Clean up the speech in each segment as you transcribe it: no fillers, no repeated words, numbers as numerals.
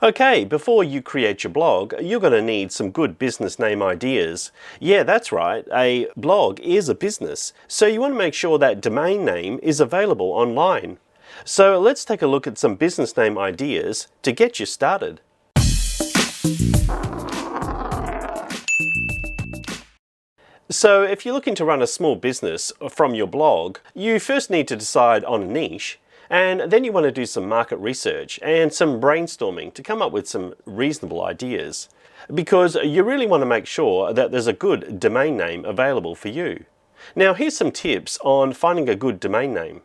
Okay, before you create your blog, you're going to need some good business name ideas. Yeah, that's right, a blog is a business, so you want to make sure that domain name is available online. So let's take a look at some business name ideas to get you started. So if you're looking to run a small business from your blog, you first need to decide on a niche, and then you want to do some market research and some brainstorming to come up with some reasonable ideas, because you really want to make sure that there's a good domain name available for you. Now here's some tips on finding a good domain name.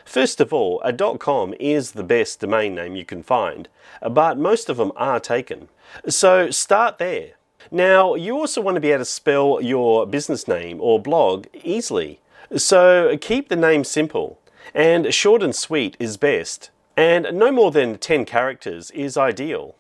First of all, a .com is the best domain name you can find, but most of them are taken. So start there. Now, you also want to be able to spell your business name or blog easily. So keep the name simple, and short and sweet is best, and no more than 10 characters is ideal.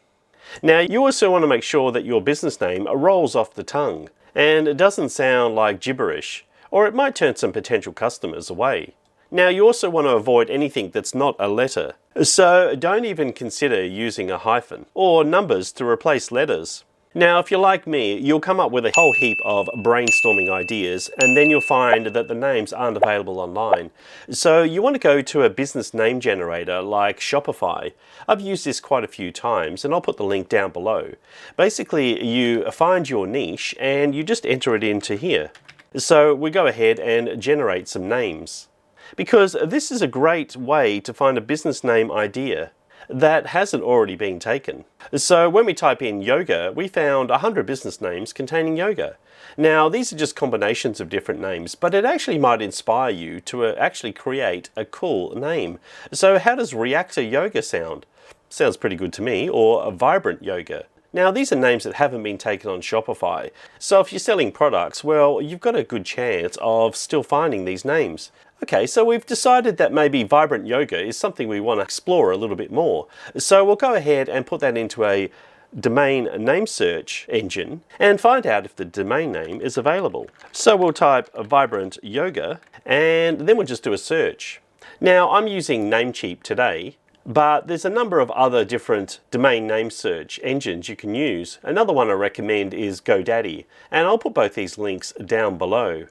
Now, you also want to make sure that your business name rolls off the tongue, and it doesn't sound like gibberish, or it might turn some potential customers away. Now, you also want to avoid anything that's not a letter, so don't even consider using a hyphen or numbers to replace letters. Now, if you're like me, you'll come up with a whole heap of brainstorming ideas, and then you'll find that the names aren't available online. So you want to go to a business name generator like Shopify. I've used this quite a few times, and I'll put the link down below. Basically, you find your niche and you just enter it into here. So we go ahead and generate some names, because this is a great way to find a business name idea that hasn't already been taken. So when we type in yoga, we found 100 business names containing yoga. Now these are just combinations of different names, but it actually might inspire you to actually create a cool name. So how does Reactor Yoga sound? Sounds pretty good to me. Or Vibrant Yoga. Now these are names that haven't been taken on Shopify. So if you're selling products, well, you've got a good chance of still finding these names. Okay, so we've decided that maybe Vibrant Yoga is something we want to explore a little bit more. So we'll go ahead and put that into a domain name search engine and find out if the domain name is available. So we'll type Vibrant Yoga and then we'll just do a search. Now I'm using Namecheap today, but there's a number of other different domain name search engines you can use. Another one I recommend is GoDaddy, and I'll put both these links down below.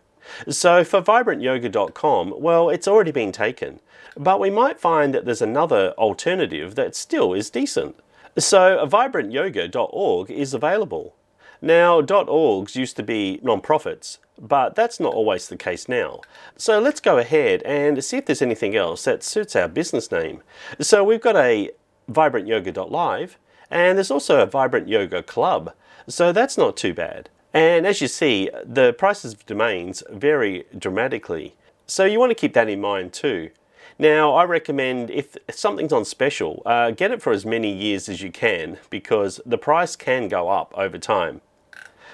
So for vibrantyoga.com, well, it's already been taken, but we might find that there's another alternative that still is decent. So vibrantyoga.org is available. Now, .orgs used to be non-profits, but that's not always the case now. So let's go ahead and see if there's anything else that suits our business name. So we've got a vibrantyoga.live, and there's also a Vibrant Yoga Club, so that's not too bad. And as you see, the prices of domains vary dramatically, so you want to keep that in mind too. Now, I recommend if something's on special, get it for as many years as you can, because the price can go up over time.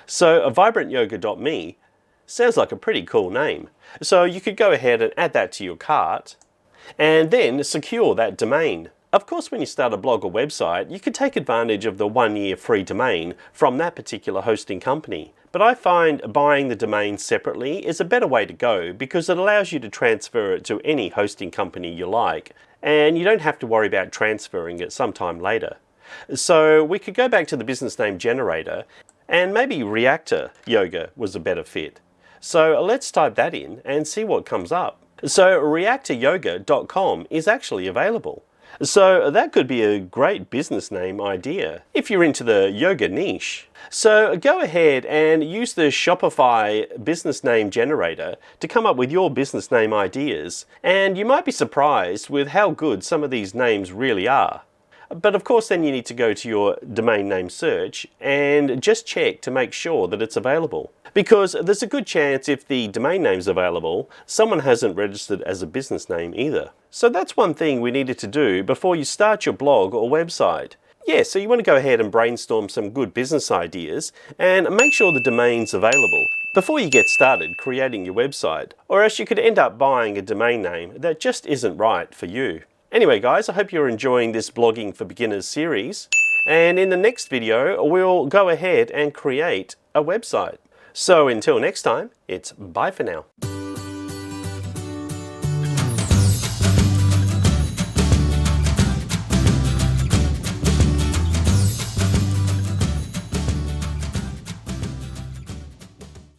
So vibrantyoga.me sounds like a pretty cool name. So you could go ahead and add that to your cart and then secure that domain. Of course, when you start a blog or website, you can take advantage of the 1-year free domain from that particular hosting company. But I find buying the domain separately is a better way to go, because it allows you to transfer it to any hosting company you like, and you don't have to worry about transferring it sometime later. So we could go back to the business name generator, and maybe Reactor Yoga was a better fit. So let's type that in and see what comes up. So reactoryoga.com is actually available. So that could be a great business name idea if you're into the yoga niche. So go ahead and use the Shopify business name generator to come up with your business name ideas, and you might be surprised with how good some of these names really are. But of course then you need to go to your domain name search and just check to make sure that it's available. Because there's a good chance if the domain name's available, someone hasn't registered as a business name either. So that's one thing we needed to do before you start your blog or website. Yeah, so you want to go ahead and brainstorm some good business ideas and make sure the domain's available before you get started creating your website, or else you could end up buying a domain name that just isn't right for you. Anyway guys, I hope you're enjoying this Blogging for Beginners series, and in the next video we'll go ahead and create a website. So until next time, it's bye for now.